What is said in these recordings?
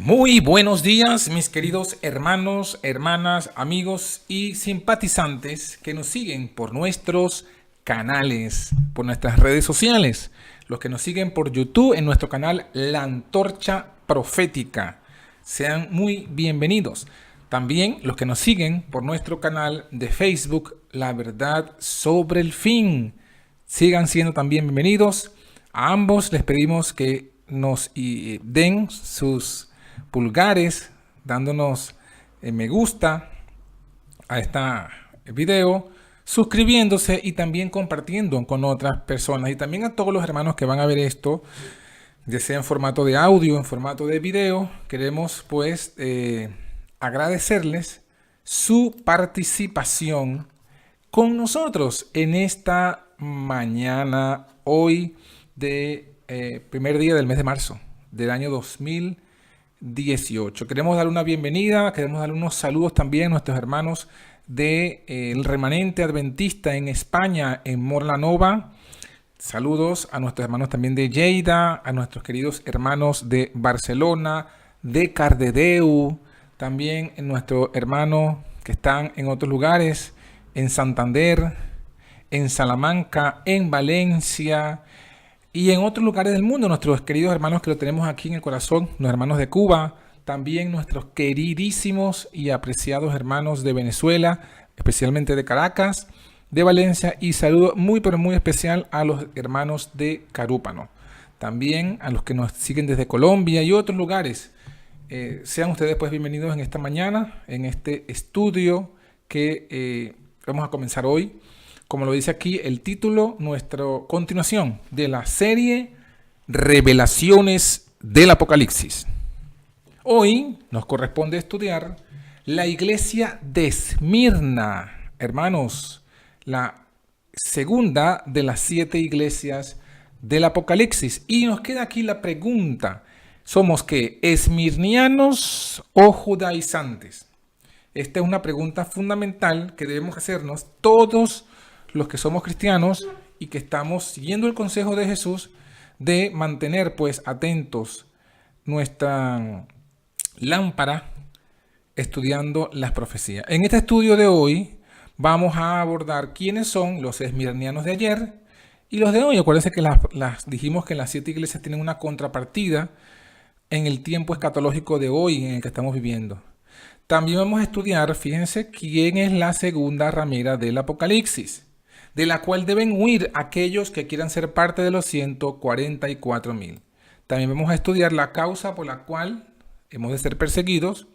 Muy buenos días, mis queridos hermanos, hermanas, amigos y simpatizantes que nos siguen por nuestros canales, por nuestras redes sociales, los que nos siguen por YouTube en nuestro canal La Antorcha Profética. Sean muy bienvenidos. También los que nos siguen por nuestro canal de Facebook, La Verdad sobre el Fin. Sigan siendo también bienvenidos. A ambos les pedimos que nos den sus pulgares, dándonos me gusta a este video, suscribiéndose y también compartiendo con otras personas. Y también a todos los hermanos que van a ver esto, ya sea en formato de audio, en formato de video, queremos pues agradecerles su participación con nosotros en esta mañana, hoy de primer día del mes de marzo del año 2018. Queremos dar una bienvenida, queremos dar unos saludos también a nuestros hermanos del remanente adventista en España, en Morlanova. Saludos a nuestros hermanos también de Lleida, a nuestros queridos hermanos de Barcelona, de Cardedeu, también en nuestros hermanos que están en otros lugares, en Santander, en Salamanca, en Valencia y en otros lugares del mundo. Nuestros queridos hermanos que lo tenemos aquí en el corazón, los hermanos de Cuba, también nuestros queridísimos y apreciados hermanos de Venezuela, especialmente de Caracas, de Valencia, y saludo muy pero muy especial a los hermanos de Carúpano. También a los que nos siguen desde Colombia y otros lugares. Sean ustedes pues bienvenidos en esta mañana, en este estudio que vamos a comenzar hoy. Como lo dice aquí el título, nuestra continuación de la serie Revelaciones del Apocalipsis. Hoy nos corresponde estudiar la iglesia de Esmirna, hermanos, la segunda de las 7 iglesias del Apocalipsis. Y nos queda aquí la pregunta, ¿somos qué? ¿Esmirnianos o judaizantes? Esta es una pregunta fundamental que debemos hacernos todos los que somos cristianos y que estamos siguiendo el consejo de Jesús de mantener pues atentos nuestra lámpara estudiando las profecías. En este estudio de hoy vamos a abordar quiénes son los esmirnianos de ayer y los de hoy. Acuérdense que dijimos que las 7 iglesias tienen una contrapartida en el tiempo escatológico de hoy en el que estamos viviendo. También vamos a estudiar, fíjense, quién es la segunda ramera del Apocalipsis, de la cual deben huir aquellos que quieran ser parte de los 144,000. También vamos a estudiar la causa por la cual hemos de ser perseguidos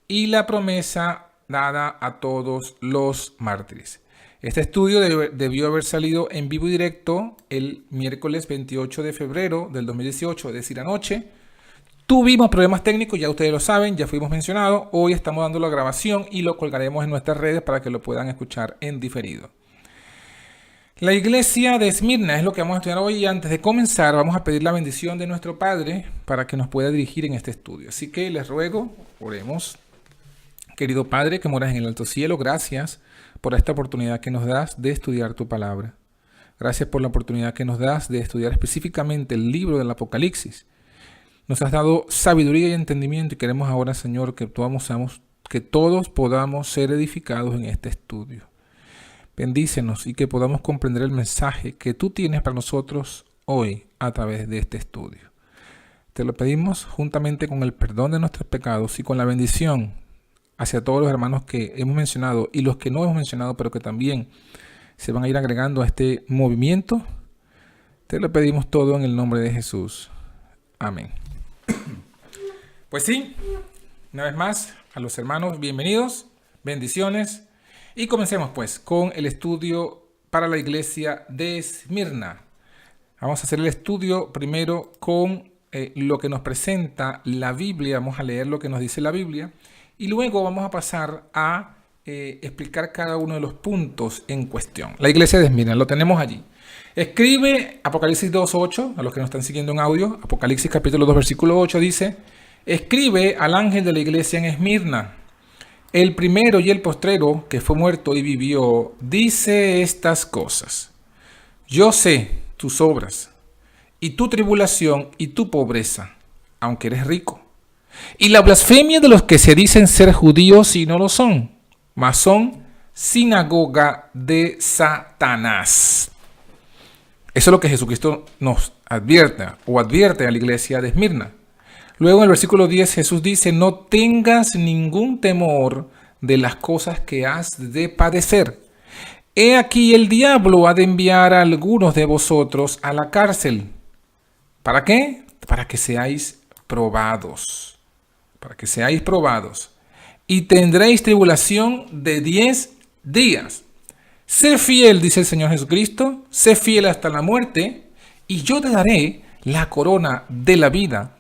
y la promesa dada a todos los mártires. Este estudio debió haber salido en vivo y directo el miércoles 28 de febrero del 2018, es decir, anoche. Tuvimos problemas técnicos, ya ustedes lo saben, ya fuimos mencionados. Hoy estamos dando la grabación y lo colgaremos en nuestras redes para que lo puedan escuchar en diferido. La iglesia de Esmirna es lo que vamos a estudiar hoy, y antes de comenzar vamos a pedir la bendición de nuestro Padre para que nos pueda dirigir en este estudio. Así que les ruego, oremos. Querido Padre que moras en el alto cielo, gracias por esta oportunidad que nos das de estudiar tu palabra. Gracias por la oportunidad que nos das de estudiar específicamente el libro del Apocalipsis. Nos has dado sabiduría y entendimiento y queremos ahora, Señor, que todos podamos ser edificados en este estudio. Bendícenos y que podamos comprender el mensaje que tú tienes para nosotros hoy a través de este estudio. Te lo pedimos juntamente con el perdón de nuestros pecados y con la bendición hacia todos los hermanos que hemos mencionado y los que no hemos mencionado, pero que también se van a ir agregando a este movimiento. Te lo pedimos todo en el nombre de Jesús. Amén. Pues sí, una vez más, a los hermanos, bienvenidos, bendiciones. Y comencemos pues con el estudio para la iglesia de Esmirna. Vamos a hacer el estudio primero con lo que nos presenta la Biblia. Vamos a leer lo que nos dice la Biblia. Y luego vamos a pasar a explicar cada uno de los puntos en cuestión. La iglesia de Esmirna, lo tenemos allí. Escribe Apocalipsis 2:8, a los que nos están siguiendo en audio. Apocalipsis capítulo 2, versículo 8 dice: escribe al ángel de la iglesia en Esmirna, el primero y el postrero, que fue muerto y vivió, dice estas cosas. Yo sé tus obras, y tu tribulación y tu pobreza, aunque eres rico, y la blasfemia de los que se dicen ser judíos y no lo son, mas son sinagoga de Satanás. Eso es lo que Jesucristo nos advierte a la iglesia de Esmirna. Luego en el versículo 10 Jesús dice: no tengas ningún temor de las cosas que has de padecer. He aquí el diablo ha de enviar a algunos de vosotros a la cárcel. ¿Para qué? Para que seáis probados. Para que seáis probados. Y tendréis tribulación de 10 días. Sé fiel, dice el Señor Jesucristo, sé fiel hasta la muerte, y yo te daré la corona de la vida.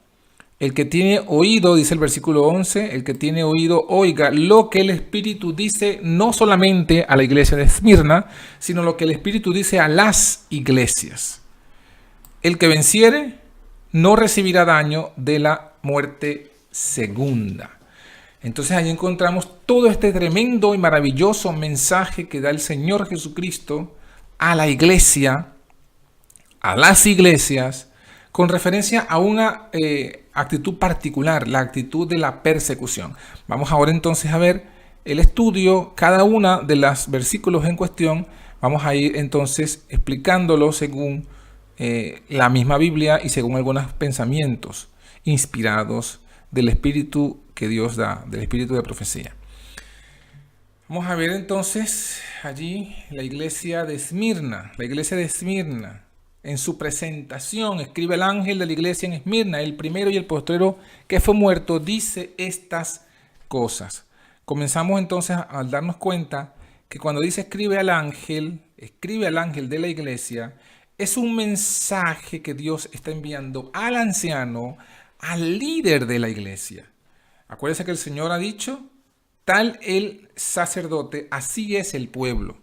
El que tiene oído, dice el versículo 11, el que tiene oído, oiga lo que el Espíritu dice, no solamente a la iglesia de Esmirna, sino lo que el Espíritu dice a las iglesias. El que venciere no recibirá daño de la muerte segunda. Entonces ahí encontramos todo este tremendo y maravilloso mensaje que da el Señor Jesucristo a la iglesia, a las iglesias, con referencia a una actitud particular, la actitud de la persecución. Vamos ahora entonces a ver el estudio, cada una de los versículos en cuestión. Vamos a ir entonces explicándolo según la misma Biblia y según algunos pensamientos inspirados del Espíritu que Dios da, del Espíritu de profecía. Vamos a ver entonces allí la iglesia de Esmirna. La iglesia de Esmirna, en su presentación, escribe el ángel de la iglesia en Esmirna, el primero y el postrero que fue muerto, dice estas cosas. Comenzamos entonces a darnos cuenta que cuando dice escribe al ángel de la iglesia, es un mensaje que Dios está enviando al anciano, al líder de la iglesia. Acuérdense que el Señor ha dicho: tal el sacerdote, así es el pueblo.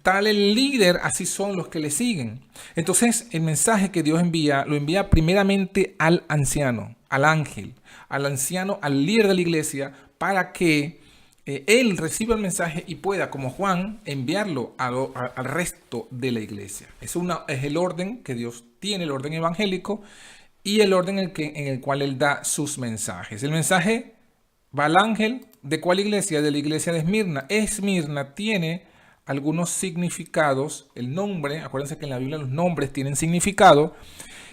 Tal el líder, así son los que le siguen. Entonces, el mensaje que Dios envía, lo envía primeramente al anciano, al ángel, al anciano, al líder de la iglesia, para que él reciba el mensaje y pueda, como Juan, enviarlo al resto de la iglesia. Es el orden que Dios tiene, el orden evangélico, y el orden en el cual él da sus mensajes. El mensaje va al ángel. ¿De cuál iglesia? De la iglesia de Esmirna. Esmirna tiene algunos significados. El nombre, acuérdense que en la Biblia los nombres tienen significado.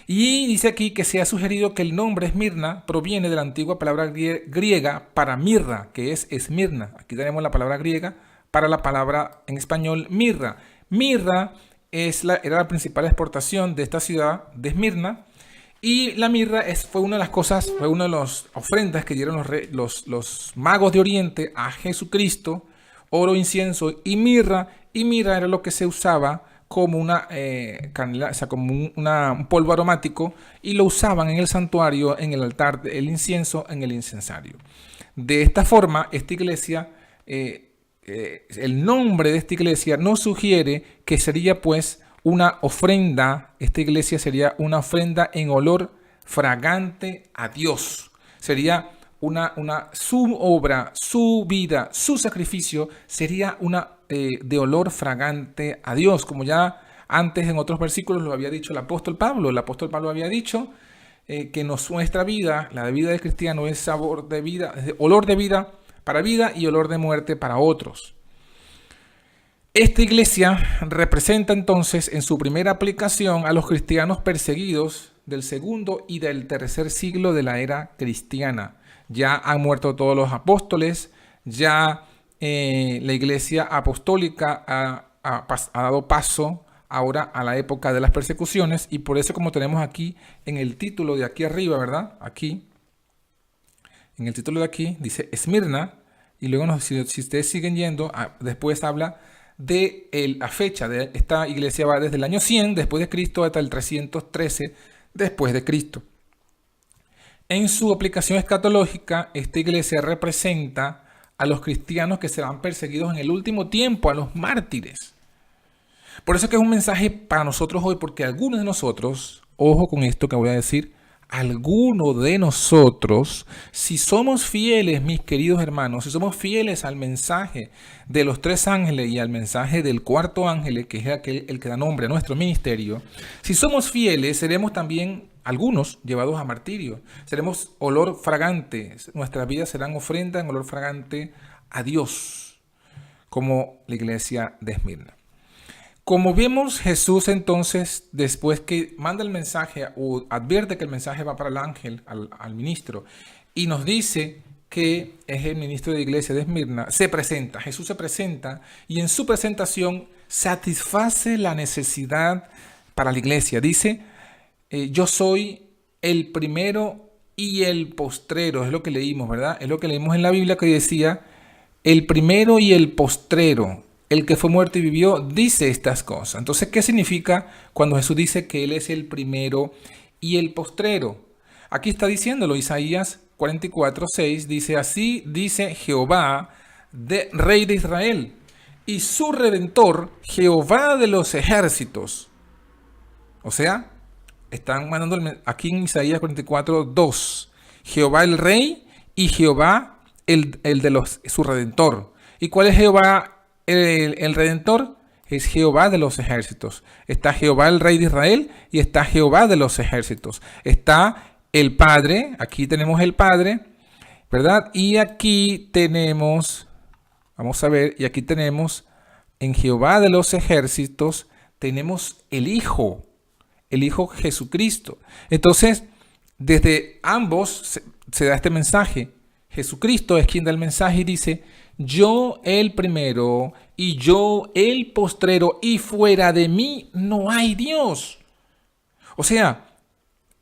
Y dice aquí que se ha sugerido que el nombre Esmirna proviene de la antigua palabra griega para mirra, que es Esmirna. Aquí tenemos la palabra griega para la palabra en español mirra. Mirra era la principal exportación de esta ciudad de Esmirna. Y la mirra fue una de las ofrendas que dieron los magos de Oriente a Jesucristo: oro, incienso y mirra. Y mirra era lo que se usaba como una canela, o sea, como un polvo aromático, y lo usaban en el santuario, en el altar, el incienso en el incensario. De esta forma, esta iglesia, el nombre de esta iglesia nos sugiere que sería pues una ofrenda. Esta iglesia sería una ofrenda en olor fragante a Dios. Sería su obra, su vida, su sacrificio sería de olor fragante a Dios. Como ya antes en otros versículos lo había dicho el apóstol Pablo. El apóstol Pablo había dicho que nuestra vida, la vida del cristiano, es sabor de vida, es olor de vida para vida y olor de muerte para otros. Esta iglesia representa entonces en su primera aplicación a los cristianos perseguidos del segundo y del tercer siglo de la era cristiana. Ya han muerto todos los apóstoles, ya la iglesia apostólica ha dado paso ahora a la época de las persecuciones, y por eso, como tenemos aquí en el título de aquí arriba, ¿verdad? Aquí, en el título de aquí, dice Esmirna, y luego si ustedes siguen yendo, después habla de la fecha de esta iglesia, va desde el año 100 después de Cristo hasta el 313 después de Cristo. En su aplicación escatológica, esta iglesia representa a los cristianos que serán perseguidos en el último tiempo, a los mártires. Por eso que es un mensaje para nosotros hoy, porque algunos de nosotros, ojo con esto que voy a decir, alguno de nosotros, si somos fieles, mis queridos hermanos, si somos fieles al mensaje de los 3 ángeles y al mensaje del 4.º ángel, que es el que da nombre a nuestro ministerio, si somos fieles, seremos también algunos llevados a martirio. Seremos olor fragante. Nuestras vidas serán ofrenda en olor fragante a Dios, como la iglesia de Esmirna. Como vemos, Jesús entonces, después que manda el mensaje o advierte que el mensaje va para el ángel, al ministro, y nos dice que es el ministro de la iglesia de Esmirna, se presenta. Jesús se presenta y en su presentación satisface la necesidad para la iglesia. Dice, yo soy el primero y el postrero. Es lo que leímos, ¿verdad? Es lo que leímos en la Biblia, que decía, el primero y el postrero. El que fue muerto y vivió, dice estas cosas. Entonces, ¿qué significa cuando Jesús dice que Él es el primero y el postrero? Aquí está diciéndolo, Isaías 44:6, dice, así dice Jehová, Rey de Israel, y su Redentor, Jehová de los ejércitos. O sea, están mandando aquí en Isaías 44:2, Jehová el Rey y Jehová el de su Redentor. ¿Y cuál es Jehová? El Redentor es Jehová de los ejércitos. Está Jehová el Rey de Israel y está Jehová de los ejércitos. Está el Padre, aquí tenemos el Padre, ¿verdad? Y aquí tenemos, vamos a ver, y aquí tenemos en Jehová de los ejércitos, tenemos el Hijo Jesucristo. Entonces, desde ambos se da este mensaje. Jesucristo es quien da el mensaje y dice, yo el primero y yo el postrero, y fuera de mí no hay Dios. O sea,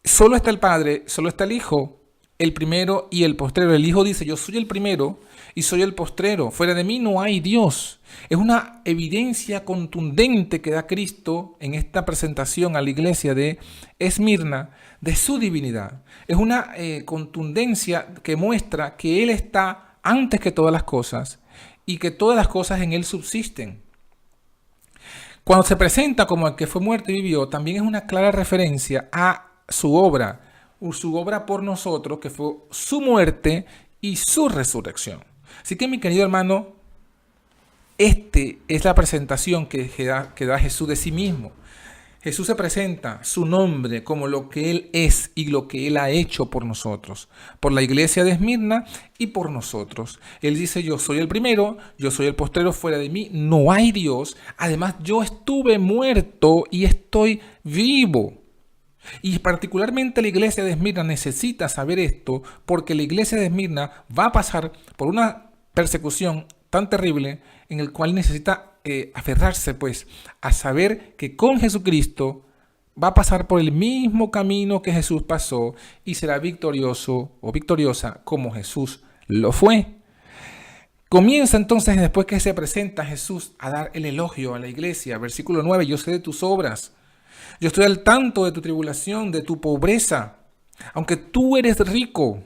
solo está el Padre, solo está el Hijo, el primero y el postrero. El Hijo dice, yo soy el primero y soy el postrero. Fuera de mí no hay Dios. Es una evidencia contundente que da Cristo en esta presentación a la iglesia de Esmirna de su divinidad. Es una contundencia que muestra que Él está antes que todas las cosas y que todas las cosas en Él subsisten. Cuando se presenta como el que fue muerto y vivió, también es una clara referencia a su obra por nosotros, que fue su muerte y su resurrección. Así que, mi querido hermano, es la presentación que da Jesús de sí mismo. Jesús se presenta su nombre como lo que Él es y lo que Él ha hecho por nosotros, por la iglesia de Esmirna y por nosotros. Él dice, yo soy el primero, yo soy el postrero, fuera de mí no hay Dios. Además, yo estuve muerto y estoy vivo. Y particularmente la iglesia de Esmirna necesita saber esto, porque la iglesia de Esmirna va a pasar por una persecución tan terrible en el cual necesita aferrarse pues a saber que con Jesucristo va a pasar por el mismo camino que Jesús pasó y será victorioso o victoriosa como Jesús lo fue. Comienza entonces, después que se presenta Jesús, a dar el elogio a la iglesia. Versículo 9, yo sé de tus obras, yo estoy al tanto de tu tribulación, de tu pobreza, aunque tú eres rico.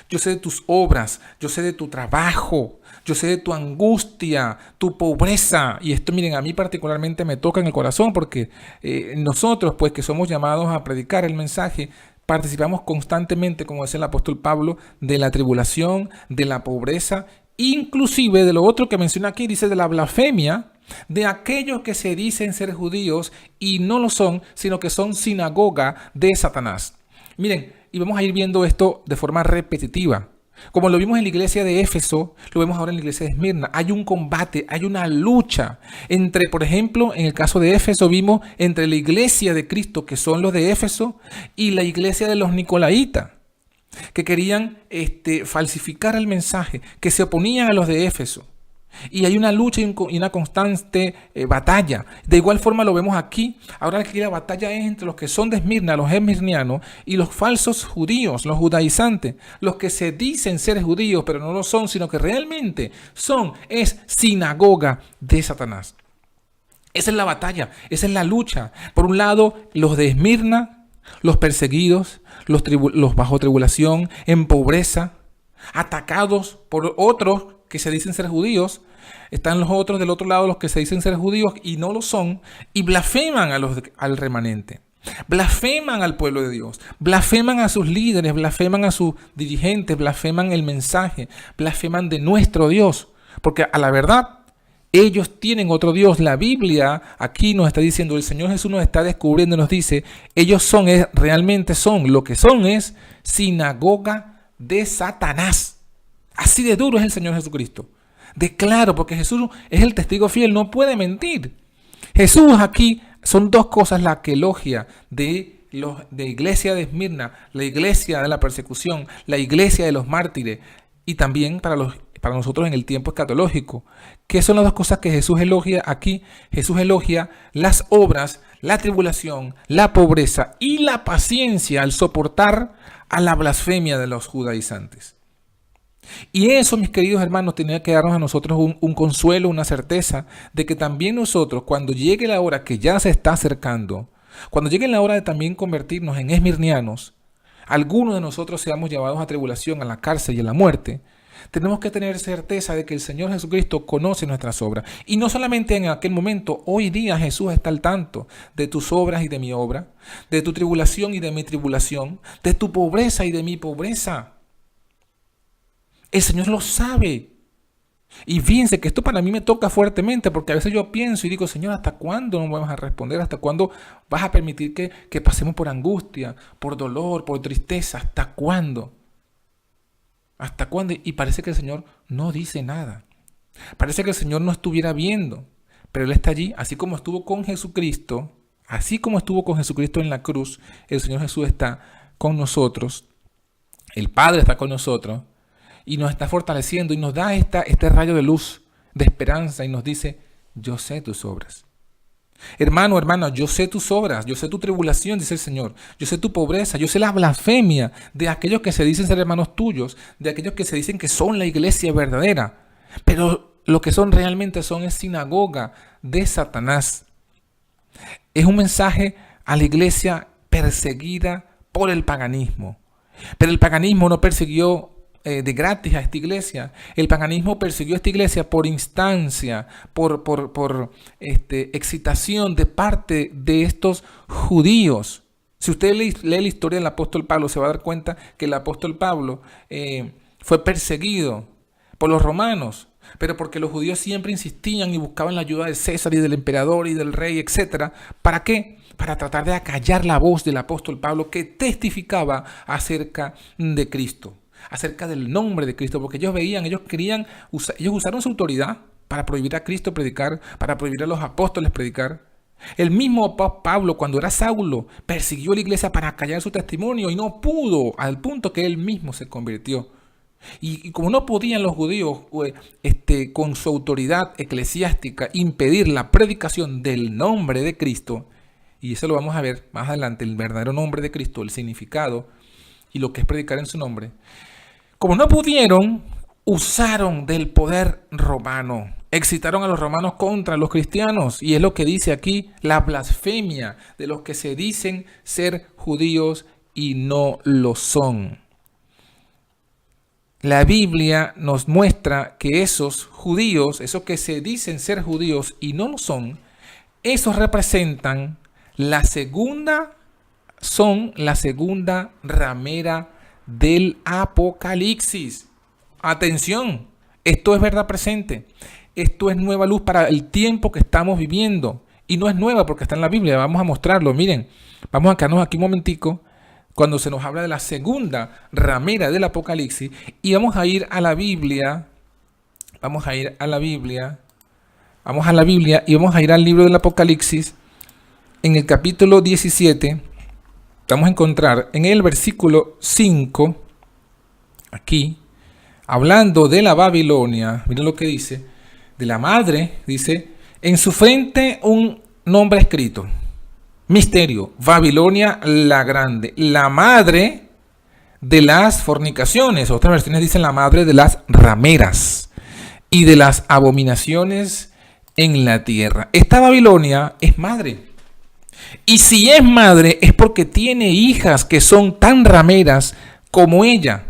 Yo sé de tus obras, yo sé de tu trabajo, yo sé de tu angustia, tu pobreza. Y esto, miren, a mí particularmente me toca en el corazón porque nosotros, pues, que somos llamados a predicar el mensaje, participamos constantemente, como dice el apóstol Pablo, de la tribulación, de la pobreza, inclusive de lo otro que menciona aquí, dice de la blasfemia, de aquellos que se dicen ser judíos y no lo son, sino que son sinagoga de Satanás. Miren, y vamos a ir viendo esto de forma repetitiva. Como lo vimos en la iglesia de Éfeso, lo vemos ahora en la iglesia de Esmirna. Hay un combate, hay una lucha entre, por ejemplo, en el caso de Éfeso vimos entre la iglesia de Cristo, que son los de Éfeso, y la iglesia de los Nicolaitas, que querían falsificar el mensaje, que se oponían a los de Éfeso. Y hay una lucha y una constante batalla. De igual forma lo vemos aquí. Ahora aquí la batalla es entre los que son de Esmirna, los esmirnianos, y los falsos judíos, los judaizantes, los que se dicen ser judíos, pero no lo son, sino que realmente es sinagoga de Satanás. Esa es la batalla, esa es la lucha. Por un lado, los de Esmirna, los perseguidos, los bajo tribulación, en pobreza, atacados por otros que se dicen ser judíos. Están los otros del otro lado, los que se dicen ser judíos y no lo son, y blasfeman al remanente. Blasfeman al pueblo de Dios, blasfeman a sus líderes, blasfeman a sus dirigentes, blasfeman el mensaje, blasfeman de nuestro Dios. Porque a la verdad, ellos tienen otro Dios. La Biblia aquí nos está diciendo, el Señor Jesús nos está descubriendo y nos dice, ellos realmente son, lo que son es sinagoga de Satanás. Así de duro es el Señor Jesucristo. De claro, porque Jesús es el testigo fiel, no puede mentir. Jesús aquí son dos cosas las que elogia de iglesia de Esmirna, la iglesia de la persecución, la iglesia de los mártires y también para nosotros en el tiempo escatológico. ¿Qué son las dos cosas que Jesús elogia aquí? Jesús elogia las obras, la tribulación, la pobreza y la paciencia al soportar a la blasfemia de los judaizantes. Y eso, mis queridos hermanos, tenía que darnos a nosotros un consuelo, una certeza de que también nosotros, cuando llegue la hora que ya se está acercando, cuando llegue la hora de también convertirnos en esmirnianos, algunos de nosotros seamos llevados a tribulación, a la cárcel y a la muerte, tenemos que tener certeza de que el Señor Jesucristo conoce nuestras obras. Y no solamente en aquel momento, hoy día Jesús está al tanto de tus obras y de mi obra, de tu tribulación y de mi tribulación, de tu pobreza y de mi pobreza. El Señor lo sabe. Y fíjense que esto para mí me toca fuertemente, porque a veces yo pienso y digo, Señor, ¿hasta cuándo no vamos a responder? ¿Hasta cuándo vas a permitir que pasemos por angustia, por dolor, por tristeza? ¿Hasta cuándo? ¿Hasta cuándo? Y parece que el Señor no dice nada. Parece que el Señor no estuviera viendo, pero Él está allí, así como estuvo con Jesucristo, en la cruz, el Señor Jesús está con nosotros, el Padre está con nosotros, y nos está fortaleciendo y nos da este rayo de luz, de esperanza, y nos dice, yo sé tus obras. Hermano, hermana, yo sé tus obras, yo sé tu tribulación, dice el Señor. Yo sé tu pobreza, yo sé la blasfemia de aquellos que se dicen ser hermanos tuyos, de aquellos que se dicen que son la iglesia verdadera. Pero lo que son realmente es sinagoga de Satanás. Es un mensaje a la iglesia perseguida por el paganismo. Pero el paganismo no persiguió de gratis a esta iglesia. El paganismo persiguió a esta iglesia por instancia, por excitación de parte de estos judíos. Si usted lee la historia del apóstol Pablo, se va a dar cuenta que el apóstol Pablo fue perseguido por los romanos, pero porque los judíos siempre insistían y buscaban la ayuda de César y del emperador y del rey, etc. ¿Para qué? Para tratar de acallar la voz del apóstol Pablo, que testificaba acerca de Cristo, acerca del nombre de Cristo, porque ellos usaron su autoridad para prohibir a Cristo predicar, para prohibir a los apóstoles predicar. El mismo Pablo, cuando era Saulo, persiguió a la iglesia para callar su testimonio y no pudo, al punto que él mismo se convirtió. Y como no podían los judíos con su autoridad eclesiástica impedir la predicación del nombre de Cristo, y eso lo vamos a ver más adelante, el verdadero nombre de Cristo, el significado y lo que es predicar en su nombre. Como no pudieron, usaron del poder romano, excitaron a los romanos contra los cristianos, y es lo que dice aquí la blasfemia de los que se dicen ser judíos y no lo son. La Biblia nos muestra que esos judíos, esos que se dicen ser judíos y no lo son, esos representan la segunda ramera del Apocalipsis. Atención, esto es verdad presente. Esto es nueva luz para el tiempo que estamos viviendo. Y no es nueva porque está en la Biblia. Vamos a mostrarlo. Miren, vamos a quedarnos aquí un momentico cuando se nos habla de la segunda ramera del Apocalipsis. Y vamos a ir a la Biblia. Vamos a ir a la Biblia y vamos a ir al libro del Apocalipsis. En el capítulo 17, vamos a encontrar en el versículo 5, aquí, hablando de la Babilonia, miren lo que dice, de la madre, dice, en su frente un nombre escrito, misterio, Babilonia la grande, la madre de las fornicaciones, otras versiones dicen la madre de las rameras y de las abominaciones en la tierra. Esta Babilonia es madre. Y si es madre es porque tiene hijas que son tan rameras como ella.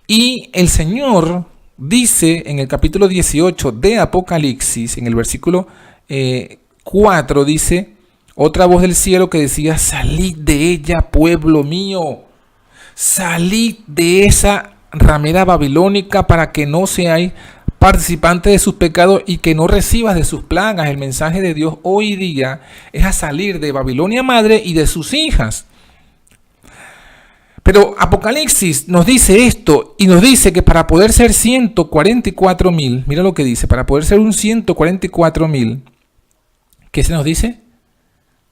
Y el Señor dice en el capítulo 18 de Apocalipsis, en el versículo 4, dice, Otra voz del cielo que decía: salid de ella, pueblo mío. Salid de esa ramera babilónica para que no seáis participantes de sus pecados y que no recibas de sus plagas. El mensaje de Dios hoy día es a salir de Babilonia madre y de sus hijas. Pero Apocalipsis nos dice esto y nos dice que para poder ser 144,000, mira lo que dice, para poder ser un 144,000, ¿qué se nos dice?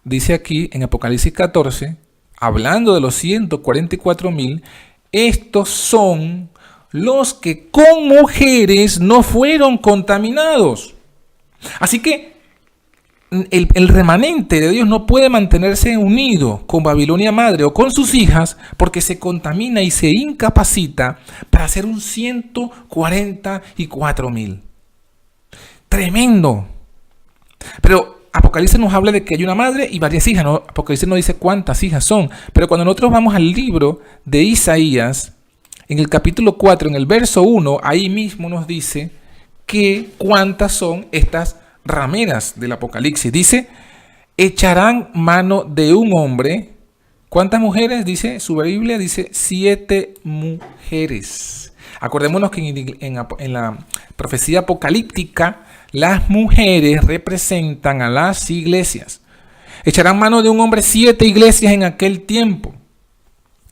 Dice aquí en Apocalipsis 14, hablando de los 144,000, estos son los que con mujeres no fueron contaminados. Así que el remanente de Dios no puede mantenerse unido con Babilonia madre o con sus hijas porque se contamina y se incapacita para ser un 144,000. Tremendo. Pero Apocalipsis nos habla de que hay una madre y varias hijas. ¿No? Apocalipsis no dice cuántas hijas son. Pero cuando nosotros vamos al libro de Isaías, en el capítulo 4, en el verso 1, ahí mismo nos dice que cuántas son estas rameras del Apocalipsis. Dice: echarán mano de un hombre. ¿Cuántas mujeres? Dice su Biblia, dice 7 mujeres. Acordémonos que en la profecía apocalíptica, las mujeres representan a las iglesias. Echarán mano de un hombre 7 iglesias en aquel tiempo.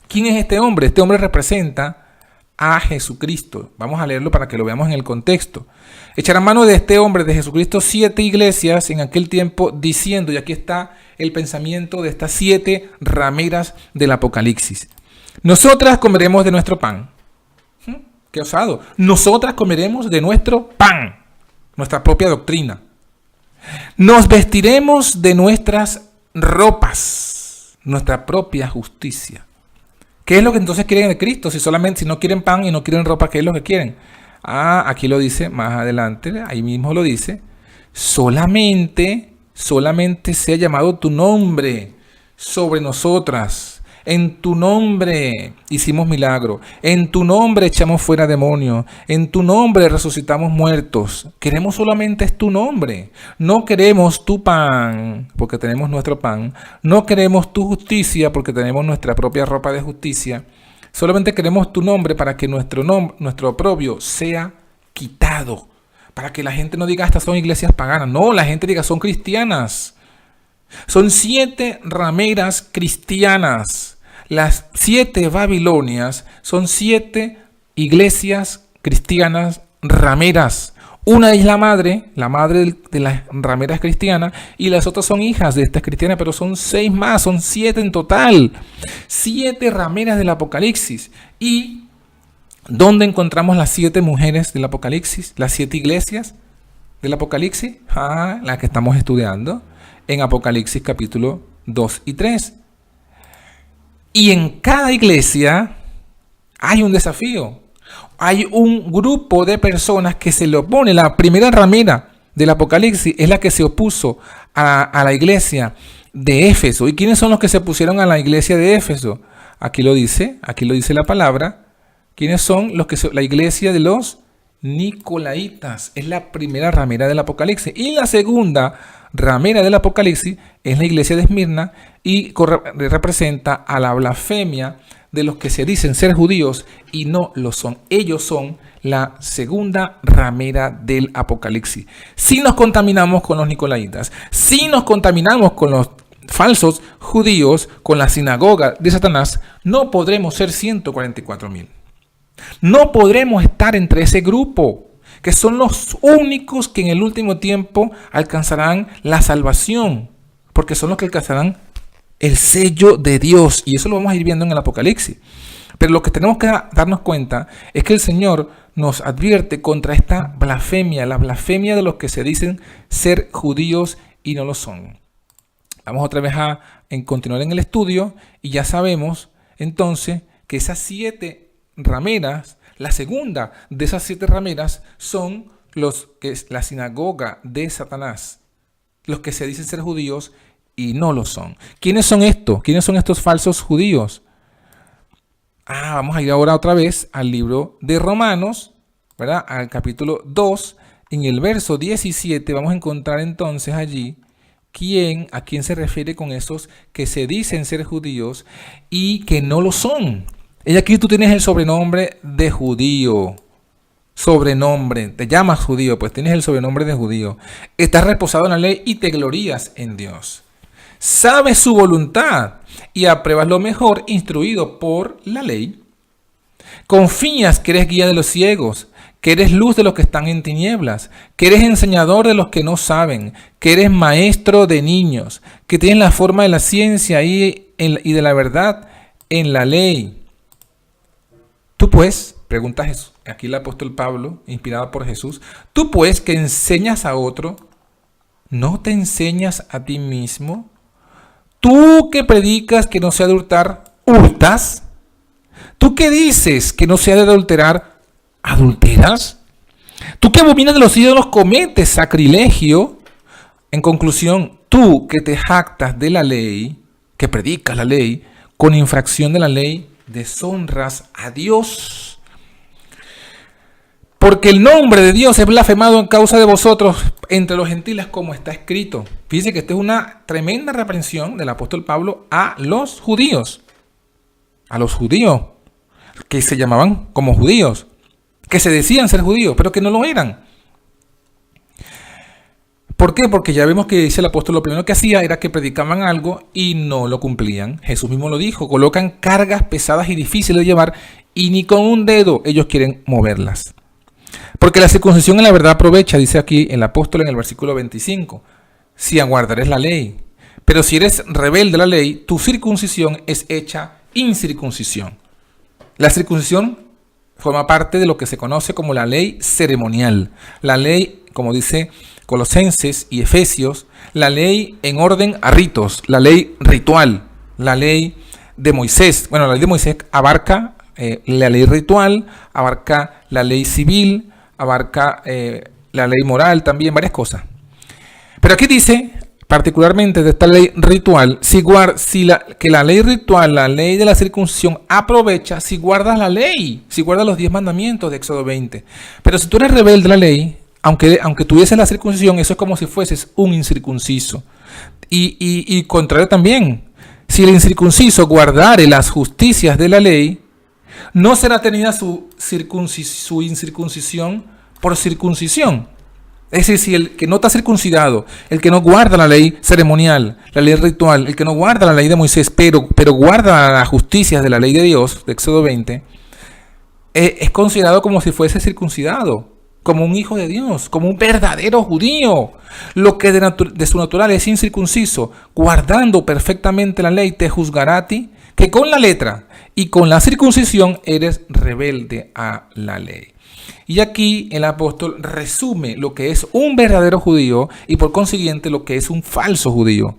¿Quién es este hombre? Este hombre representa a Jesucristo. Vamos a leerlo para que lo veamos en el contexto. Echarán mano de este hombre, de Jesucristo, 7 iglesias en aquel tiempo, diciendo, y aquí está el pensamiento de estas 7 rameras del Apocalipsis: nosotras comeremos de nuestro pan. Qué osado. Nosotras comeremos de nuestro pan, nuestra propia doctrina. Nos vestiremos de nuestras ropas, nuestra propia justicia. ¿Qué es lo que entonces quieren de Cristo? Si no quieren pan y no quieren ropa, ¿qué es lo que quieren? Aquí lo dice más adelante, ahí mismo lo dice: solamente sea llamado tu nombre sobre nosotras. En tu nombre hicimos milagro. En tu nombre echamos fuera demonios. En tu nombre resucitamos muertos. Queremos solamente es tu nombre. No queremos tu pan porque tenemos nuestro pan. No queremos tu justicia porque tenemos nuestra propia ropa de justicia. Solamente queremos tu nombre para que nuestro oprobio sea quitado. Para que la gente no diga estas son iglesias paganas. No, la gente diga son cristianas. Son 7 rameras cristianas. Las 7 Babilonias son 7 iglesias cristianas rameras. Una es la madre de las rameras cristianas, y las otras son hijas de estas cristianas, pero son 6 más, son 7 en total. 7 rameras del Apocalipsis. ¿Y dónde encontramos las 7 mujeres del Apocalipsis? Las 7 iglesias del Apocalipsis, las que estamos estudiando en Apocalipsis capítulo 2 y 3. Y en cada iglesia hay un desafío. Hay un grupo de personas que se le opone. La primera ramera del Apocalipsis es la que se opuso a la iglesia de Éfeso. ¿Y quiénes son los que se opusieron a la iglesia de Éfeso? Aquí lo dice la palabra. ¿Quiénes son la iglesia de los Nicolaitas? Es la primera ramera del Apocalipsis. Y la segunda ramera del Apocalipsis es la iglesia de Esmirna y representa a la blasfemia de los que se dicen ser judíos y no lo son. Ellos son la segunda ramera del Apocalipsis. Si nos contaminamos con los nicolaitas, si nos contaminamos con los falsos judíos, con la sinagoga de Satanás, no podremos ser 144,000. No podremos estar entre ese grupo, que son los únicos que en el último tiempo alcanzarán la salvación, porque son los que alcanzarán el sello de Dios, y eso lo vamos a ir viendo en el Apocalipsis. Pero lo que tenemos que darnos cuenta es que el Señor nos advierte contra esta blasfemia, la blasfemia de los que se dicen ser judíos y no lo son. Vamos otra vez a continuar en el estudio, y ya sabemos entonces que esas 7 rameras, la segunda de esas 7 rameras son los que es la sinagoga de Satanás, los que se dicen ser judíos y no lo son. ¿Quiénes son estos? ¿Quiénes son estos falsos judíos? Vamos a ir ahora otra vez al libro de Romanos, ¿verdad? Al capítulo 2, en el verso 17 vamos a encontrar entonces allí a quién se refiere con esos que se dicen ser judíos y que no lo son. Y aquí tú tienes el sobrenombre de judío. Sobrenombre, te llamas judío, pues tienes el sobrenombre de judío. Estás reposado en la ley y te glorías en Dios. Sabes su voluntad y apruebas lo mejor, instruido por la ley. Confías que eres guía de los ciegos, que eres luz de los que están en tinieblas, que eres enseñador de los que no saben, que eres maestro de niños, que tienes la forma de la ciencia y de la verdad en la ley. Tú pues, pregunta Jesús, aquí el apóstol Pablo, inspirado por Jesús, tú pues que enseñas a otro, ¿no te enseñas a ti mismo? Tú que predicas que no se ha de hurtar, ¿hurtas? ¿Tú que dices que no se ha de adulterar, adulteras? ¿Tú que abominas de los ídolos, cometes sacrilegio? En conclusión, tú que te jactas de la ley, que predicas la ley, con infracción de la ley, deshonras a Dios. Porque el nombre de Dios es blasfemado en causa de vosotros entre los gentiles, como está escrito. Fíjense que esta es una tremenda reprensión del apóstol Pablo a los judíos. A los judíos que se llamaban como judíos, que se decían ser judíos, pero que no lo eran. ¿Por qué? Porque ya vemos que dice el apóstol, lo primero que hacía era que predicaban algo y no lo cumplían. Jesús mismo lo dijo, colocan cargas pesadas y difíciles de llevar y ni con un dedo ellos quieren moverlas. Porque la circuncisión en la verdad aprovecha, dice aquí el apóstol en el versículo 25, si aguardares la ley. Pero si eres rebelde a la ley, tu circuncisión es hecha incircuncisión. La circuncisión forma parte de lo que se conoce como la ley ceremonial. La ley, como dice Colosenses y Efesios, la ley en orden a ritos, la ley ritual, la ley de Moisés. Bueno, la ley de Moisés abarca la ley ritual, abarca la ley civil, abarca la ley moral también, varias cosas. Pero aquí dice, particularmente de esta ley ritual, que la ley ritual, la ley de la circuncisión, aprovecha si guardas la ley, si guardas los 10 mandamientos de Éxodo 20. Pero si tú eres rebelde a la ley, aunque tuvieses la circuncisión, eso es como si fueses un incircunciso. Y contrario también, si el incircunciso guardare las justicias de la ley, no será tenida su incircuncisión por circuncisión. Es decir, si el que no está circuncidado, el que no guarda la ley ceremonial, la ley ritual, el que no guarda la ley de Moisés, pero guarda las justicias de la ley de Dios, de Éxodo 20, es considerado como si fuese circuncidado, como un hijo de Dios, como un verdadero judío. Lo que de su natural es incircunciso, guardando perfectamente la ley, te juzgará a ti, que con la letra y con la circuncisión eres rebelde a la ley. Y aquí el apóstol resume lo que es un verdadero judío y por consiguiente lo que es un falso judío.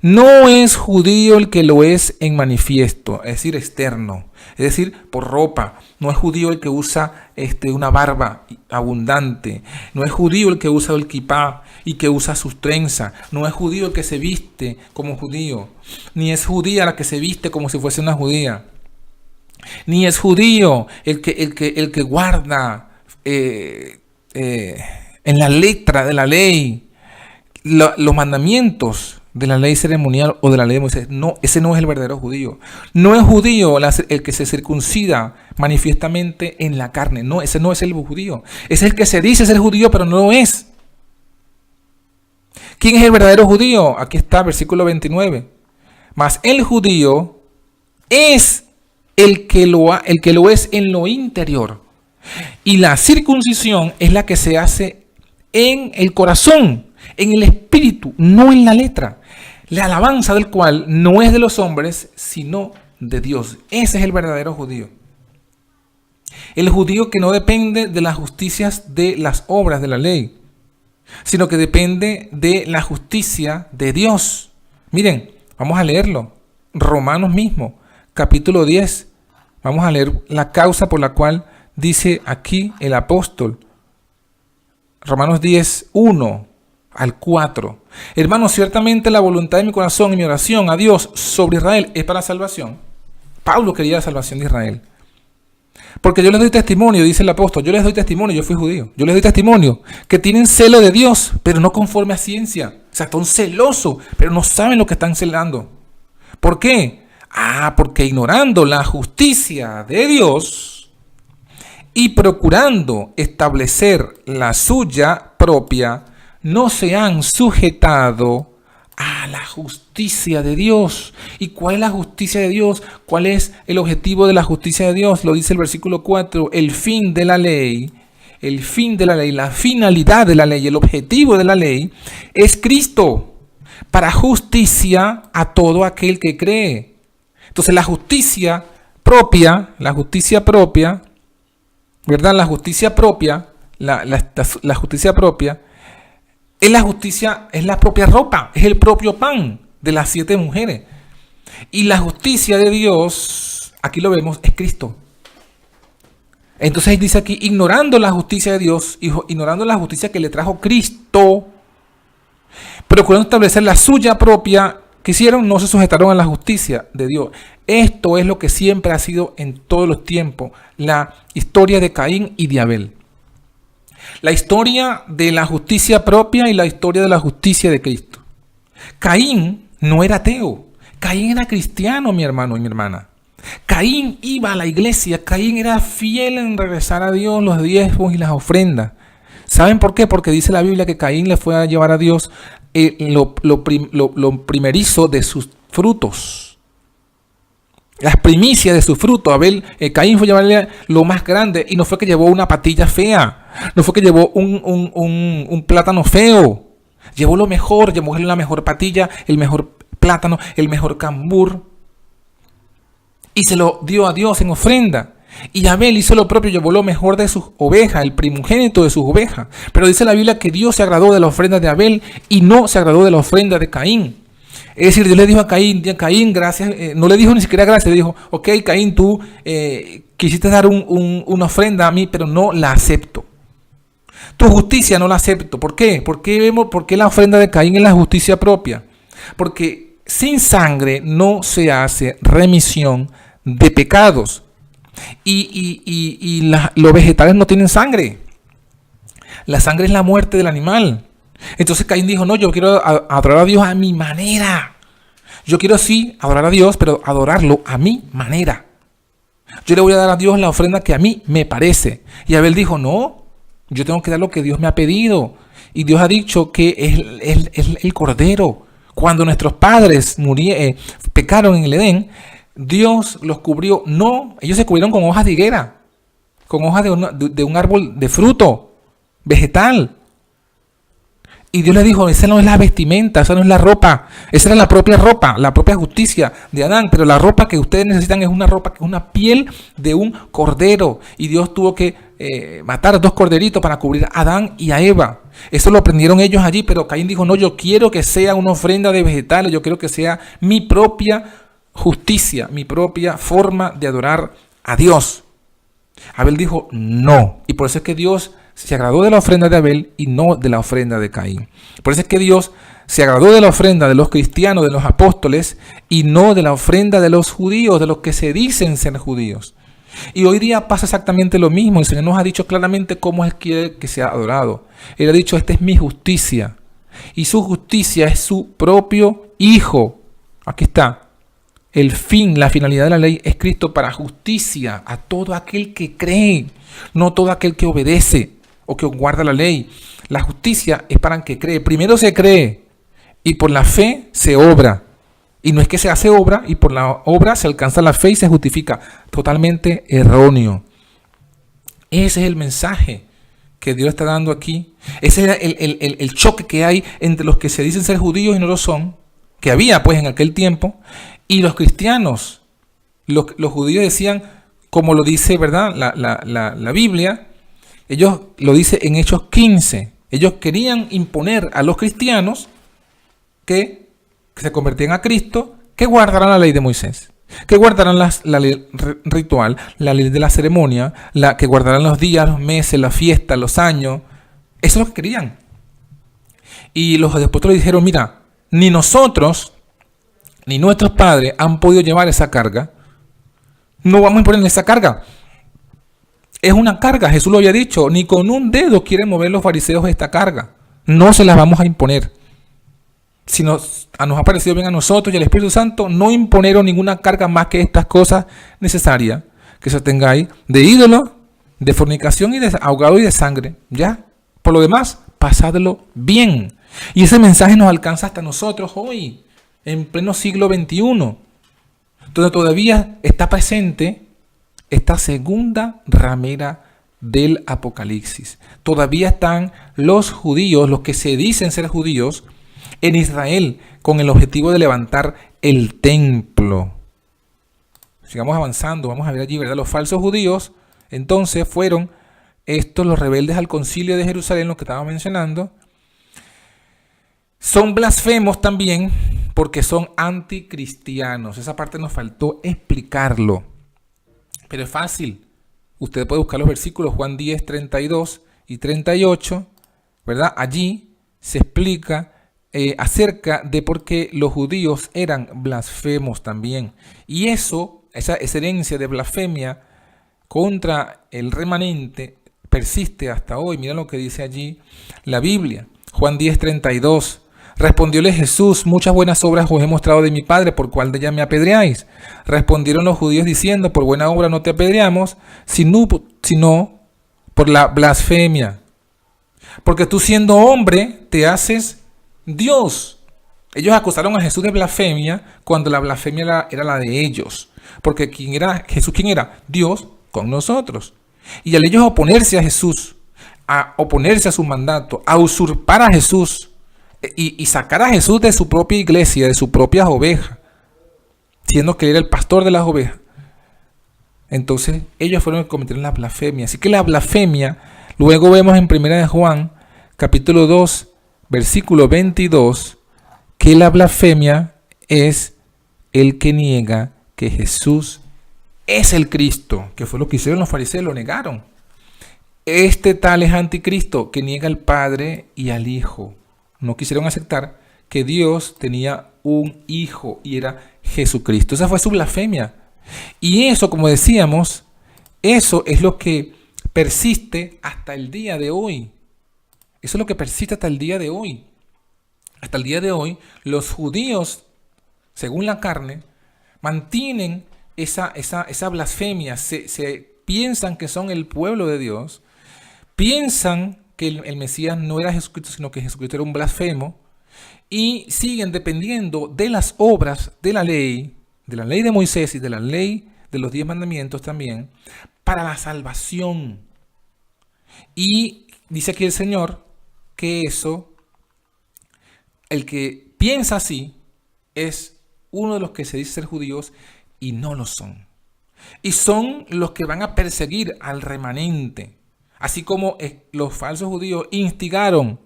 No es judío el que lo es en manifiesto, es decir, externo, es decir, por ropa. No es judío el que usa una barba abundante. No es judío el que usa el kipá y que usa sus trenzas. No es judío el que se viste como judío. Ni es judía la que se viste como si fuese una judía. Ni es judío el que guarda en la letra de la ley los mandamientos de la ley ceremonial o de la ley de Moisés. No, ese no es el verdadero judío. No es judío el que se circuncida manifiestamente en la carne. No, ese no es el judío. Es el que se dice ser judío, pero no lo es. ¿Quién es el verdadero judío? Aquí está, versículo 29. Mas el judío es el que lo es en lo interior. Y la circuncisión es la que se hace en el corazón, en el espíritu, no en la letra. La alabanza del cual no es de los hombres, sino de Dios. Ese es el verdadero judío. El judío que no depende de las justicias de las obras de la ley, sino que depende de la justicia de Dios. Miren, vamos a leerlo. Romanos mismo, capítulo 10. Vamos a leer la causa por la cual dice aquí el apóstol. Romanos 10, 1 al 4. Hermanos, ciertamente la voluntad de mi corazón y mi oración a Dios sobre Israel es para salvación. Pablo quería la salvación de Israel. Porque yo les doy testimonio, dice el apóstol, yo les doy testimonio, yo fui judío. Yo les doy testimonio que tienen celo de Dios, pero no conforme a ciencia. O sea, son celosos, pero no saben lo que están celando. ¿Por qué? Porque ignorando la justicia de Dios y procurando establecer la suya propia, no se han sujetado a la justicia de Dios. ¿Y cuál es la justicia de Dios? ¿Cuál es el objetivo de la justicia de Dios? Lo dice el versículo 4, el fin de la ley. El fin de la ley, la finalidad de la ley, el objetivo de la ley es Cristo para justicia a todo aquel que cree. Entonces la justicia propia, ¿verdad? La justicia propia, la justicia propia es la propia ropa, es el propio pan de las 7 mujeres. Y la justicia de Dios, aquí lo vemos, es Cristo. Entonces dice aquí, ignorando la justicia de Dios, ignorando la justicia que le trajo Cristo, procurando establecer la suya propia, que hicieron, no se sujetaron a la justicia de Dios. Esto es lo que siempre ha sido en todos los tiempos, la historia de Caín y de Abel. La historia de la justicia propia y la historia de la justicia de Cristo. Caín no era ateo, Caín era cristiano, mi hermano y mi hermana. Caín iba a la iglesia, Caín era fiel en regresar a Dios los diezmos y las ofrendas. ¿Saben por qué? Porque dice la Biblia que Caín le fue a llevar a Dios lo primerizo de sus frutos. Las primicias de sus frutos. Caín fue a llevarle lo más grande y no fue que llevó una patilla fea, no fue que llevó un plátano feo. Llevó lo mejor, llevó la mejor patilla, el mejor plátano, el mejor cambur. Y se lo dio a Dios en ofrenda. Y Abel hizo lo propio, llevó lo mejor de sus ovejas, el primogénito de sus ovejas. Pero dice la Biblia que Dios se agradó de la ofrenda de Abel y no se agradó de la ofrenda de Caín. Es decir, Dios le dijo a Caín, gracias, no le dijo ni siquiera gracias, le dijo, ok, Caín, tú quisiste dar una ofrenda a mí, pero no la acepto. Tu justicia no la acepto. ¿Por qué? ¿Por qué la ofrenda de Caín es la justicia propia? Porque sin sangre no se hace remisión de pecados. Los vegetales no tienen sangre. La sangre es la muerte del animal. Entonces Caín dijo, no, yo quiero adorar a Dios a mi manera. Yo quiero sí adorar a Dios, pero adorarlo a mi manera. Yo le voy a dar a Dios la ofrenda que a mí me parece. Y Abel dijo, no, yo tengo que dar lo que Dios me ha pedido. Y Dios ha dicho que es el cordero. Cuando nuestros padres pecaron en el Edén, Dios los cubrió. No, ellos se cubrieron con hojas de higuera, con hojas de un árbol de fruto vegetal. Y Dios le dijo, esa no es la vestimenta, esa no es la ropa, esa era la propia ropa, la propia justicia de Adán. Pero la ropa que ustedes necesitan es una ropa que es una piel de un cordero. Y Dios tuvo que matar 2 corderitos para cubrir a Adán y a Eva. Eso lo aprendieron ellos allí, pero Caín dijo, no, yo quiero que sea una ofrenda de vegetales, yo quiero que sea mi propia justicia, mi propia forma de adorar a Dios. Abel dijo, no. Y por eso es que Dios se agradó de la ofrenda de Abel y no de la ofrenda de Caín. Por eso es que Dios se agradó de la ofrenda de los cristianos, de los apóstoles, y no de la ofrenda de los judíos, de los que se dicen ser judíos. Y hoy día pasa exactamente lo mismo. El Señor nos ha dicho claramente cómo es que sea adorado. Él ha dicho, esta es mi justicia. Y su justicia es su propio Hijo. Aquí está. El fin, la finalidad de la ley es Cristo para justicia a todo aquel que cree, no todo aquel que obedece o que guarda la ley. La justicia es para el que cree. Primero se cree y por la fe se obra. Y no es que se hace obra y por la obra se alcanza la fe y se justifica. Totalmente erróneo. Ese es el mensaje que Dios está dando aquí. Ese es el choque que hay entre los que se dicen ser judíos y no lo son, que había pues en aquel tiempo, y los cristianos. Los judíos decían, como lo dice, ¿verdad?, la Biblia, ellos lo dice en Hechos 15. Ellos querían imponer a los cristianos que se convertían a Cristo, que guardaran la ley de Moisés, que guardaran la ley ritual, la ley de la ceremonia, que guardaran los días, los meses, las fiestas, los años. Eso es lo que querían. Y los apóstoles dijeron, mira, ni nosotros, ni nuestros padres han podido llevar esa carga. No vamos a imponerle esa carga. Es una carga, Jesús lo había dicho, ni con un dedo quieren mover los fariseos esta carga. No se las vamos a imponer. si nos ha parecido bien a nosotros y al Espíritu Santo, no imponeros ninguna carga más que estas cosas necesarias que se tengáis de ídolo, de fornicación y de ahogado y de sangre. ¿Ya? Por lo demás, pasadlo bien. Y ese mensaje nos alcanza hasta nosotros hoy, en pleno siglo XXI, donde todavía está presente esta segunda ramera del Apocalipsis. Todavía están los judíos, los que se dicen ser judíos, en Israel, con el objetivo de levantar el templo. Sigamos avanzando, vamos a ver allí, ¿verdad? Los falsos judíos, entonces, fueron estos los rebeldes al concilio de Jerusalén, los que estaba mencionando. Son blasfemos también porque son anticristianos. Esa parte nos faltó explicarlo. Pero es fácil. Usted puede buscar los versículos Juan 10, 32 y 38, ¿verdad? Allí se explica acerca de por qué los judíos eran blasfemos también. Y esa herencia de blasfemia contra el remanente persiste hasta hoy. Mira lo que dice allí la Biblia. Juan 10, 32. Respondióle Jesús: muchas buenas obras os he mostrado de mi Padre, ¿por cuál de ellas me apedreáis? Respondieron los judíos diciendo: por buena obra no te apedreamos, sino por la blasfemia. Porque tú, siendo hombre, te haces Dios. Ellos acusaron a Jesús de blasfemia cuando la blasfemia era la de ellos. Porque Jesús, ¿quién era? Dios con nosotros. Y al ellos oponerse a Jesús, a oponerse a su mandato, a usurpar a Jesús, y sacar a Jesús de su propia iglesia, de sus propias ovejas, siendo que él era el pastor de las ovejas, entonces ellos fueron los que cometieron la blasfemia. Así que la blasfemia, luego vemos en 1 de Juan, capítulo 2, versículo 22, que la blasfemia es el que niega que Jesús es el Cristo, que fue lo que hicieron los fariseos, lo negaron. Este tal es anticristo, que niega al Padre y al Hijo. No quisieron aceptar que Dios tenía un hijo y era Jesucristo. Esa fue su blasfemia. Y eso, como decíamos, eso es lo que persiste hasta el día de hoy. Eso es lo que persiste hasta el día de hoy. Hasta el día de hoy, los judíos, según la carne, mantienen esa blasfemia. Se piensan que son el pueblo de Dios. Piensan que el Mesías no era Jesucristo, sino que Jesucristo era un blasfemo, y siguen dependiendo de las obras de la ley de Moisés y de la ley de los 10 mandamientos también, para la salvación. Y dice aquí el Señor que el que piensa así, es uno de los que se dice ser judíos y no lo son. Y son los que van a perseguir al remanente. Así como los falsos judíos instigaron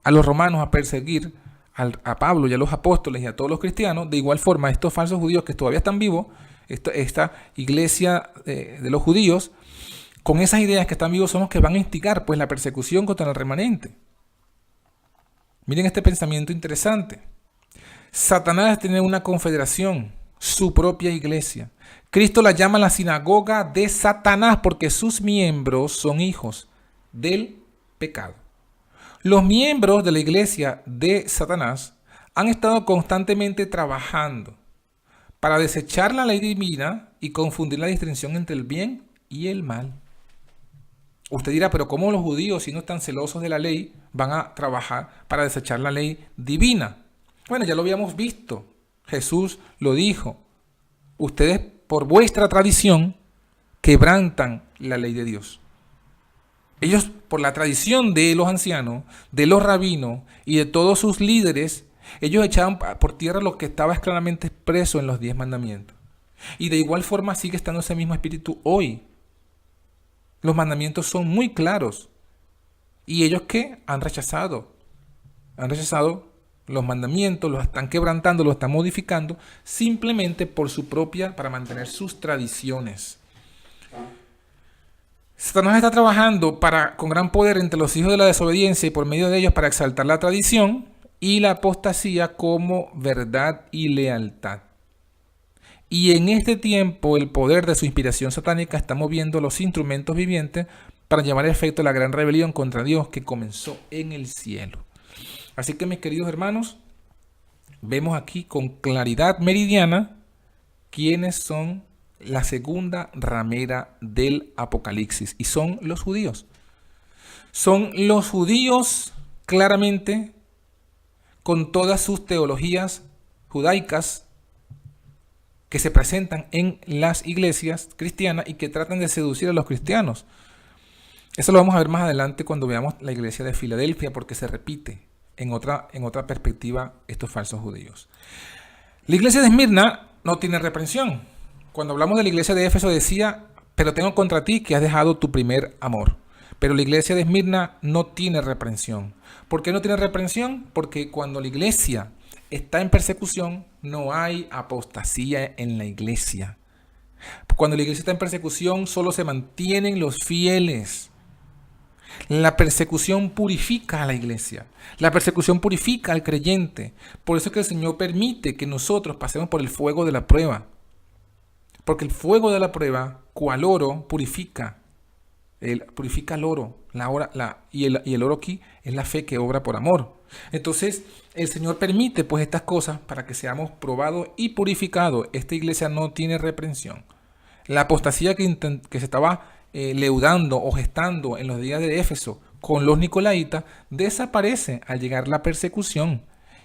a los romanos a perseguir a Pablo y a los apóstoles y a todos los cristianos, de igual forma estos falsos judíos que todavía están vivos, esta iglesia de los judíos, con esas ideas que están vivos, son los que van a instigar pues la persecución contra el remanente. Miren este pensamiento interesante. Satanás tiene una confederación, su propia iglesia. Cristo la llama la sinagoga de Satanás porque sus miembros son hijos del pecado. Los miembros de la iglesia de Satanás han estado constantemente trabajando para desechar la ley divina y confundir la distinción entre el bien y el mal. Usted dirá, pero ¿cómo los judíos, si no están celosos de la ley, van a trabajar para desechar la ley divina? Bueno, ya lo habíamos visto. Jesús lo dijo. Ustedes, por vuestra tradición, quebrantan la ley de Dios. Ellos, por la tradición de los ancianos, de los rabinos y de todos sus líderes, ellos echaban por tierra lo que estaba claramente expreso en los 10 mandamientos. Y de igual forma sigue estando ese mismo espíritu hoy. Los mandamientos son muy claros. ¿Y ellos qué? Han rechazado los mandamientos, los están quebrantando, los están modificando, simplemente por su propia, para mantener sus tradiciones. Satanás está trabajando con gran poder entre los hijos de la desobediencia y por medio de ellos para exaltar la tradición y la apostasía como verdad y lealtad. Y en este tiempo el poder de su inspiración satánica está moviendo los instrumentos vivientes para llevar a efecto la gran rebelión contra Dios que comenzó en el cielo. Así que, mis queridos hermanos, vemos aquí con claridad meridiana quiénes son la segunda ramera del Apocalipsis, y son los judíos. Son los judíos claramente, con todas sus teologías judaicas que se presentan en las iglesias cristianas y que tratan de seducir a los cristianos. Eso lo vamos a ver más adelante cuando veamos la iglesia de Filadelfia, porque se repite en otra perspectiva estos falsos judíos. La iglesia de Esmirna no tiene reprensión. Cuando hablamos de la iglesia de Éfeso decía, pero tengo contra ti que has dejado tu primer amor. Pero la iglesia de Esmirna no tiene reprensión. ¿Por qué no tiene reprensión? Porque cuando la iglesia está en persecución, no hay apostasía en la iglesia. Cuando la iglesia está en persecución, solo se mantienen los fieles. La persecución purifica a la iglesia. La persecución purifica al creyente. Por eso es que el Señor permite que nosotros pasemos por el fuego de la prueba. Porque el fuego de la prueba, cual oro, purifica el oro. Y el oro aquí es la fe que obra por amor. Entonces, el Señor permite pues estas cosas para que seamos probados y purificados. Esta iglesia no tiene reprensión. La apostasía que se estaba leudando o gestando en los días de Éfeso con los nicolaítas desaparece al llegar la persecución,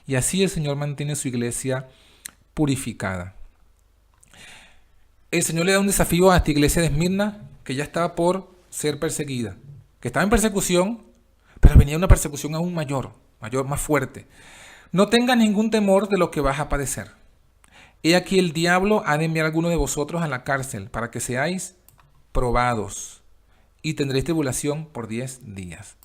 y así el Señor mantiene su iglesia purificada. El Señor le da un desafío a esta iglesia de Esmirna, que ya estaba por ser perseguida, que estaba en persecución, pero venía una persecución aún mayor, más fuerte. No tengas ningún temor de lo que vas a padecer. He aquí el diablo ha de enviar a algunos de vosotros a la cárcel para que seáis probados, y tendréis tribulación por 10 días.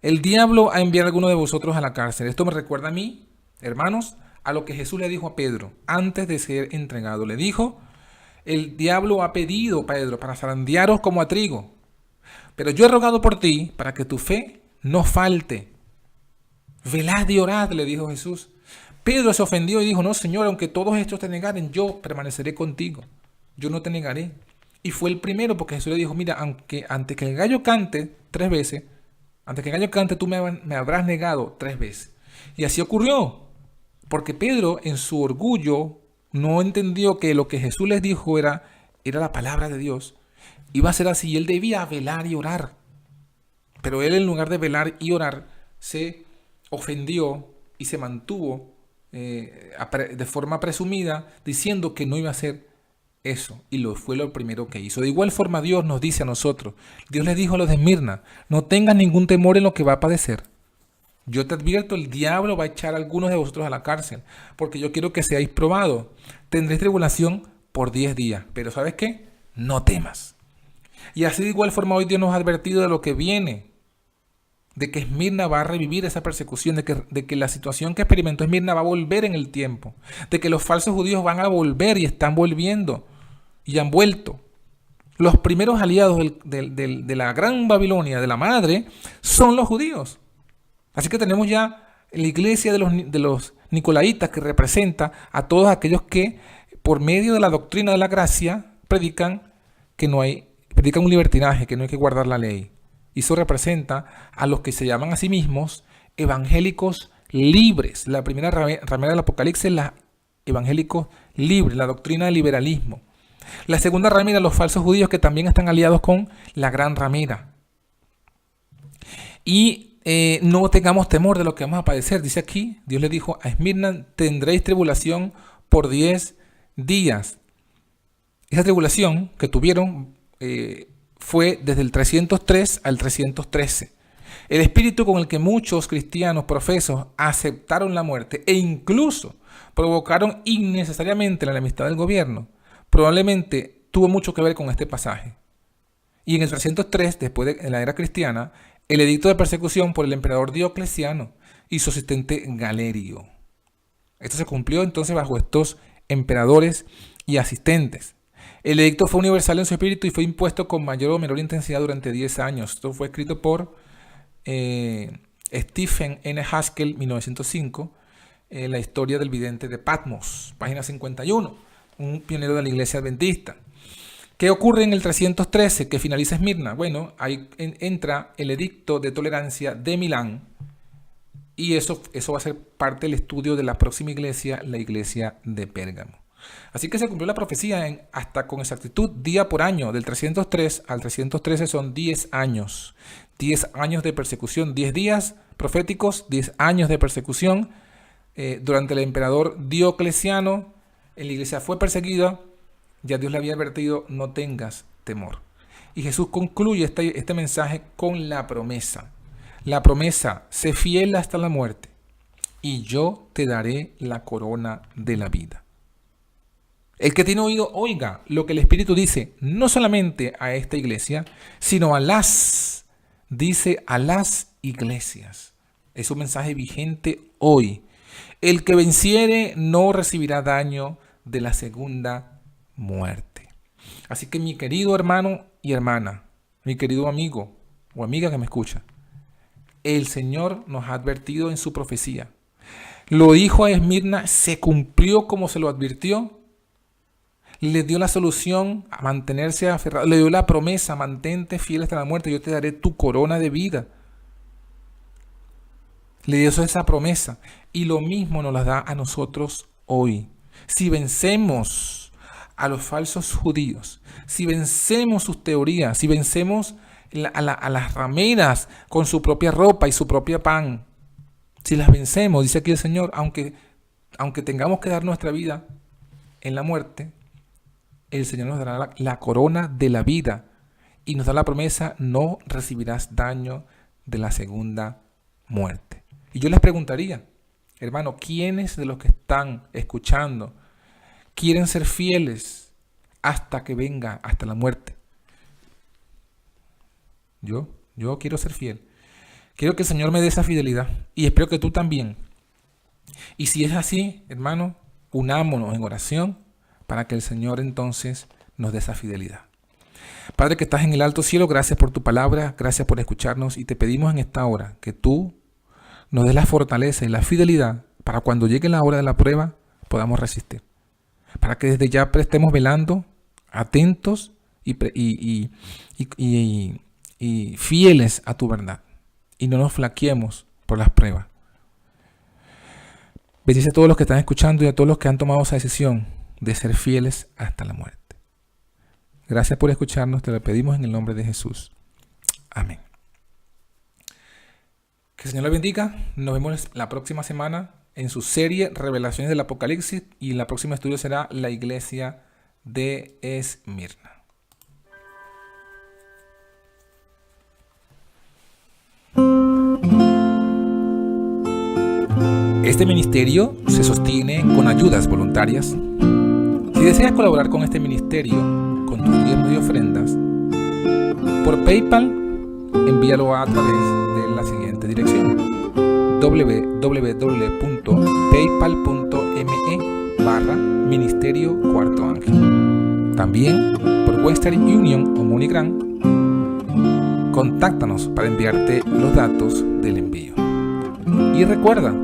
El diablo ha enviado a alguno de vosotros a la cárcel. Esto me recuerda a mí, hermanos, a lo que Jesús le dijo a Pedro antes de ser entregado. Le dijo, el diablo ha pedido, Pedro, para zarandearos como a trigo, pero yo he rogado por ti para que tu fe no falte. Velad y orad, le dijo Jesús. Pedro se ofendió y dijo, no, Señor, aunque todos estos te negaren, yo permaneceré contigo. Yo no te negaré. Y fue el primero, porque Jesús le dijo, mira, aunque antes que el gallo cante 3 veces, antes que el gallo cante tú me habrás negado 3 veces. Y así ocurrió, porque Pedro en su orgullo no entendió que lo que Jesús les dijo era la palabra de Dios. Iba a ser así, y él debía velar y orar. Pero él, en lugar de velar y orar, se ofendió y se mantuvo de forma presumida, diciendo que no iba a hacer eso, y fue lo primero que hizo. De igual forma Dios nos dice a nosotros. Dios les dijo a los de Esmirna, no tengas ningún temor en lo que va a padecer. Yo te advierto, el diablo va a echar a algunos de vosotros a la cárcel, porque yo quiero que seáis probados. Tendréis tribulación por 10 días, pero ¿sabes qué? No temas. Y así de igual forma hoy Dios nos ha advertido de lo que viene, de que Esmirna va a revivir esa persecución, de que la situación que experimentó Esmirna va a volver en el tiempo, de que los falsos judíos van a volver y están volviendo. Y han vuelto. Los primeros aliados de la gran Babilonia, de la madre, son los judíos. Así que tenemos ya la iglesia de los nicolaitas, que representa a todos aquellos que, por medio de la doctrina de la gracia, predican un libertinaje, que no hay que guardar la ley. Y eso representa a los que se llaman a sí mismos evangélicos libres. La primera ramera del Apocalipsis es la evangélicos libres, la doctrina del liberalismo. La segunda ramera, los falsos judíos, que también están aliados con la gran ramera. Y no tengamos temor de lo que vamos a padecer. Dice aquí, Dios le dijo a Esmirna, tendréis tribulación por 10 días. Esa tribulación que tuvieron fue desde el 303 al 313. El espíritu con el que muchos cristianos profesos aceptaron la muerte e incluso provocaron innecesariamente la enemistad del gobierno, probablemente tuvo mucho que ver con este pasaje. Y en el 303, después de la era cristiana, el edicto de persecución por el emperador Diocleciano y su asistente Galerio. Esto se cumplió entonces bajo estos emperadores y asistentes. El edicto fue universal en su espíritu y fue impuesto con mayor o menor intensidad durante 10 años. Esto fue escrito por Stephen N. Haskell, 1905, la historia del vidente de Patmos, página 51, un pionero de la iglesia adventista. ¿Qué ocurre en el 313 que finaliza Esmirna? Bueno, ahí entra el edicto de tolerancia de Milán Y eso va a ser parte del estudio de la próxima iglesia, la iglesia de Pérgamo. Así que se cumplió la profecía hasta con exactitud, día por año. Del 303 al 313 son 10 años. 10 años de persecución, 10 días proféticos, 10 años de persecución. Durante el emperador Diocleciano, la iglesia fue perseguida. Ya Dios le había advertido, no tengas temor. Y Jesús concluye este mensaje con la promesa. La promesa, sé fiel hasta la muerte, y yo te daré la corona de la vida. El que tiene oído, oiga lo que el Espíritu dice, no solamente a esta iglesia, sino a las iglesias. Es un mensaje vigente hoy. El que venciere no recibirá daño de la segunda muerte. Así que mi querido hermano y hermana, mi querido amigo o amiga que me escucha, el Señor nos ha advertido en su profecía. Lo dijo a Esmirna, se cumplió como se lo advirtió. Le dio la solución a mantenerse aferrado. Le dio la promesa, mantente fiel hasta la muerte, yo te daré tu corona de vida. Le dio esa promesa. Y lo mismo nos la da a nosotros hoy. Si vencemos a los falsos judíos, si vencemos sus teorías, si vencemos a las rameras con su propia ropa y su propio pan, si las vencemos, dice aquí el Señor, aunque tengamos que dar nuestra vida en la muerte, el Señor nos dará la corona de la vida y nos da la promesa, no recibirás daño de la segunda muerte. Y yo les preguntaría, hermano, ¿quiénes de los que están escuchando quieren ser fieles hasta que venga, hasta la muerte? Yo quiero ser fiel. Quiero que el Señor me dé esa fidelidad y espero que tú también. Y si es así, hermano, unámonos en oración para que el Señor entonces nos dé esa fidelidad. Padre que estás en el alto cielo, gracias por tu palabra, gracias por escucharnos y te pedimos en esta hora que tú nos des la fortaleza y la fidelidad para cuando llegue la hora de la prueba podamos resistir. Para que desde ya estemos velando, atentos y fieles a tu verdad y no nos flaqueemos por las pruebas. Bendice a todos los que están escuchando y a todos los que han tomado esa decisión de ser fieles hasta la muerte. Gracias por escucharnos, te lo pedimos en el nombre de Jesús. Amén. Que el Señor les bendiga. Nos vemos la próxima semana en su serie Revelaciones del Apocalipsis y la próxima estudio será la iglesia de Esmirna. Este ministerio se sostiene con ayudas voluntarias. Si deseas colaborar con este ministerio, con tus diezmos y ofrendas, por PayPal, envíalo a través de la siguiente dirección: www.paypal.me/Ministerio Cuarto Ángel. También por Western Union o MoneyGram, contáctanos para enviarte los datos del envío. Y recuerda,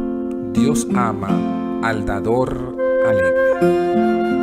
Dios ama al dador alegre.